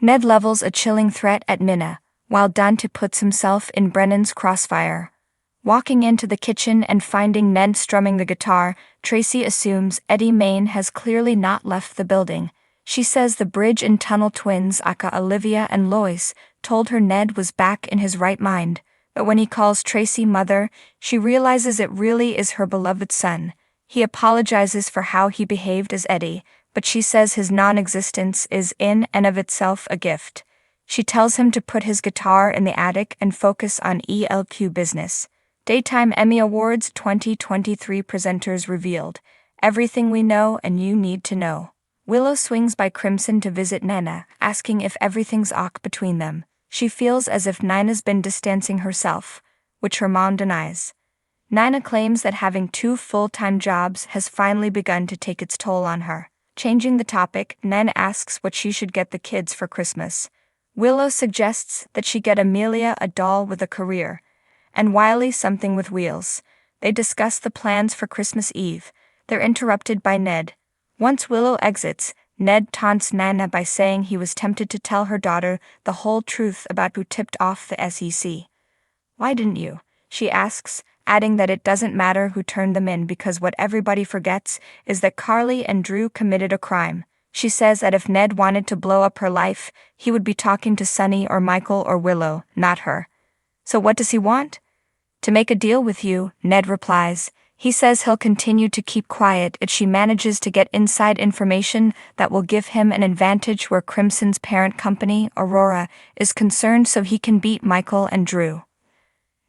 Ned levels a chilling threat at Minna, while Dante puts himself in Brennan's crossfire. Walking into the kitchen and finding Ned strumming the guitar, Tracy assumes Eddie Main has clearly not left the building. She says the bridge and tunnel twins, aka Olivia and Lois, told her Ned was back in his right mind, but when he calls Tracy mother, she realizes it really is her beloved son. He apologizes for how he behaved as Eddie, but she says his non-existence is in and of itself a gift. She tells him to put his guitar in the attic and focus on ELQ business. Daytime Emmy Awards 2023 presenters revealed. Everything we know and you need to know. Willow swings by Crimson to visit Nana, asking if everything's ok between them. She feels as if Nina's been distancing herself, which her mom denies. Nina claims that having 2 full-time jobs has finally begun to take its toll on her. Changing the topic, Nana asks what she should get the kids for Christmas. Willow suggests that she get Amelia a doll with a career, and Wiley something with wheels. They discuss the plans for Christmas Eve. They're interrupted by Ned. Once Willow exits, Ned taunts Nana by saying he was tempted to tell her daughter the whole truth about who tipped off the SEC. Why didn't you? She asks, adding that it doesn't matter who turned them in because what everybody forgets is that Carly and Drew committed a crime. She says that if Ned wanted to blow up her life, he would be talking to Sunny or Michael or Willow, not her. So what does he want? To make a deal with you, Ned replies. He says he'll continue to keep quiet if she manages to get inside information that will give him an advantage where Crimson's parent company, Aurora, is concerned so he can beat Michael and Drew.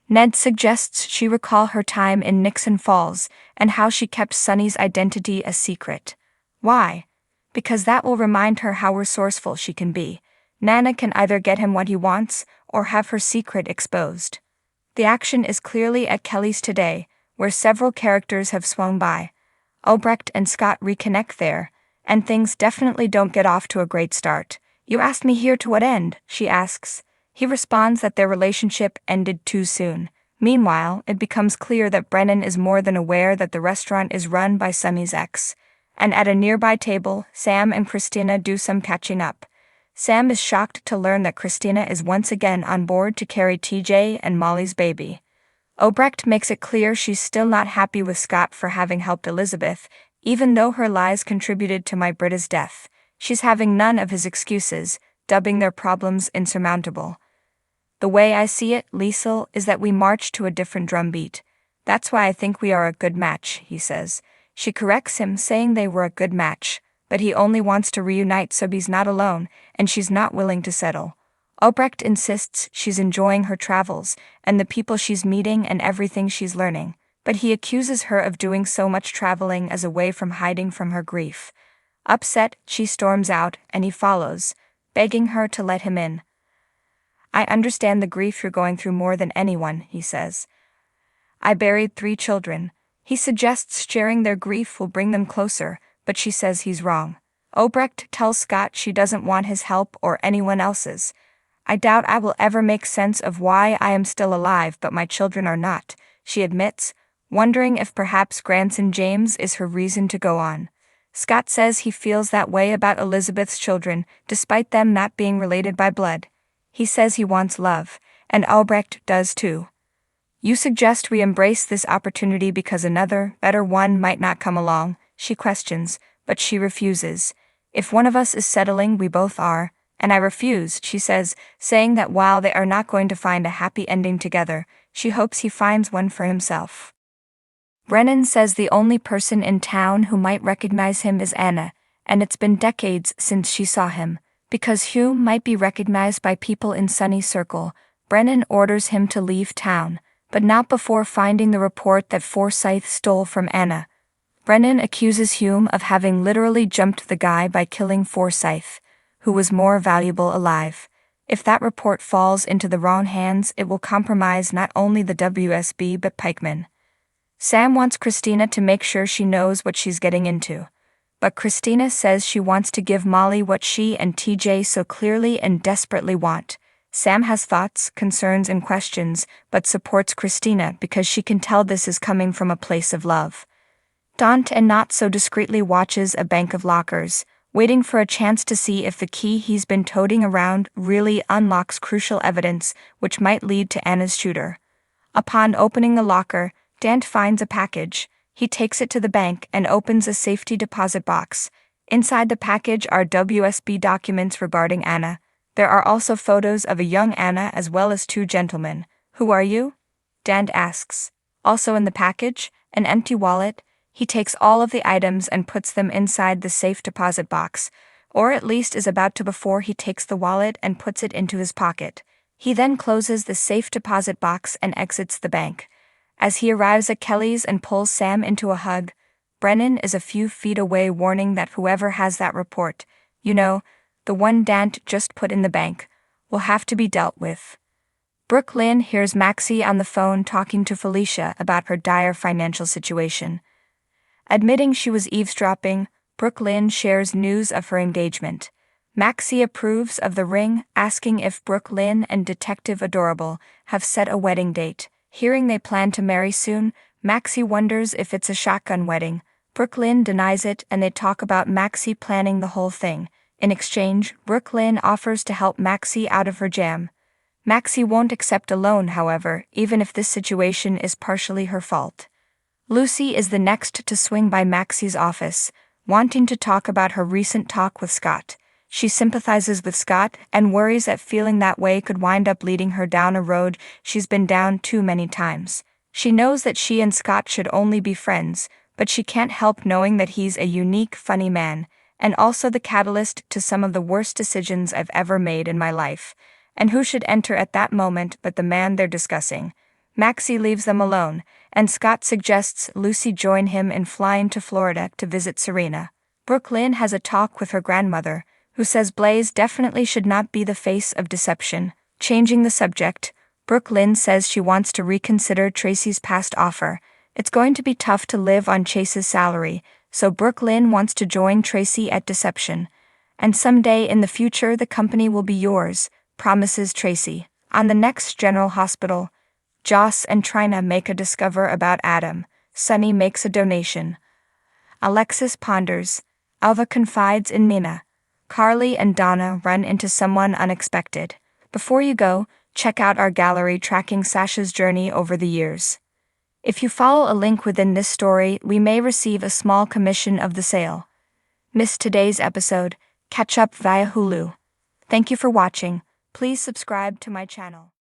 Ned suggests she recall her time in Nixon Falls and how she kept Sunny's identity a secret. Why? Because that will remind her how resourceful she can be. Nana can either get him what he wants or have her secret exposed. The action is clearly at Kelly's today, where several characters have swung by. Obrecht and Scott reconnect there, and things definitely don't get off to a great start. You asked me here to what end? She asks. He responds that their relationship ended too soon. Meanwhile, it becomes clear that Brennan is more than aware that the restaurant is run by Summy's ex. And at a nearby table, Sam and Christina do some catching up. Sam is shocked to learn that Christina is once again on board to carry TJ and Molly's baby. Obrecht makes it clear she's still not happy with Scott for having helped Elizabeth, even though her lies contributed to my Britta's death. She's having none of his excuses, dubbing their problems insurmountable. The way I see it, Liesel, is that we march to a different drumbeat. That's why I think we are a good match, he says. She corrects him, saying they were a good match, but he only wants to reunite so he's not alone, and she's not willing to settle. Obrecht insists she's enjoying her travels, and the people she's meeting and everything she's learning, but he accuses her of doing so much traveling as a way from hiding from her grief. Upset, she storms out, and he follows, begging her to let him in. I understand the grief you're going through more than anyone, he says. I buried 3 children. He suggests sharing their grief will bring them closer, but she says he's wrong. Obrecht tells Scott she doesn't want his help or anyone else's. I doubt I will ever make sense of why I am still alive but my children are not, she admits, wondering if perhaps grandson James is her reason to go on. Scott says he feels that way about Elizabeth's children, despite them not being related by blood. He says he wants love, and Obrecht does too. You suggest we embrace this opportunity because another, better one might not come along, she questions, but she refuses. If one of us is settling, we both are. And I refuse, she says, saying that while they are not going to find a happy ending together, she hopes he finds one for himself. Brennan says the only person in town who might recognize him is Anna, and it's been decades since she saw him. Because Hugh might be recognized by people in Sunny's circle, Brennan orders him to leave town, but not before finding the report that Forsyth stole from Anna. Brennan accuses Hume of having literally jumped the guy by killing Forsyth, who was more valuable alive. If that report falls into the wrong hands, it will compromise not only the WSB but Pikeman. Sam wants Christina to make sure she knows what she's getting into. But Christina says she wants to give Molly what she and TJ so clearly and desperately want. Sam has thoughts, concerns, and questions, but supports Christina because she can tell this is coming from a place of love. Dante not so discreetly watches a bank of lockers, waiting for a chance to see if the key he's been toting around really unlocks crucial evidence which might lead to Anna's shooter. Upon opening the locker, Dante finds a package. He takes it to the bank and opens a safety deposit box. Inside the package are WSB documents regarding Anna. There are also photos of a young Anna as well as two gentlemen. "Who are you?" Dante asks. Also in the package, an empty wallet. He takes all of the items and puts them inside the safe deposit box, or at least is about to before he takes the wallet and puts it into his pocket. He then closes the safe deposit box and exits the bank. As he arrives at Kelly's and pulls Sam into a hug, Brennan is a few feet away, warning that whoever has that report, the one Dante just put in the bank, will have to be dealt with. Brooklyn hears Maxie on the phone talking to Felicia about her dire financial situation. Admitting she was eavesdropping, Brooklyn shares news of her engagement. Maxie approves of the ring, asking if Brooklyn and Detective Adorable have set a wedding date. Hearing they plan to marry soon, Maxie wonders if it's a shotgun wedding. Brooklyn denies it and they talk about Maxie planning the whole thing. In exchange, Brooklyn offers to help Maxie out of her jam. Maxie won't accept a loan, however, even if this situation is partially her fault. Lucy is the next to swing by Maxie's office, wanting to talk about her recent talk with Scott. She sympathizes with Scott and worries that feeling that way could wind up leading her down a road she's been down too many times. She knows that she and Scott should only be friends, but she can't help knowing that he's a unique, funny man, and also the catalyst to some of the worst decisions I've ever made in my life. And who should enter at that moment but the man they're discussing? Maxie leaves them alone, and Scott suggests Lucy join him in flying to Florida to visit Serena. Brooklyn has a talk with her grandmother, who says Blaze definitely should not be the face of deception. Changing the subject, Brooklyn says she wants to reconsider Tracy's past offer. It's going to be tough to live on Chase's salary, so Brooklyn wants to join Tracy at Deception. And someday in the future the company will be yours, promises Tracy. On the next General Hospital, Joss and Trina make a discover about Adam. Sunny makes a donation. Alexis ponders. Alva confides in Mina. Carly and Donna run into someone unexpected. Before you go, check out our gallery tracking Sasha's journey over the years. If you follow a link within this story, we may receive a small commission of the sale. Miss today's episode? Catch up via Hulu. Thank you for watching. Please subscribe to my channel.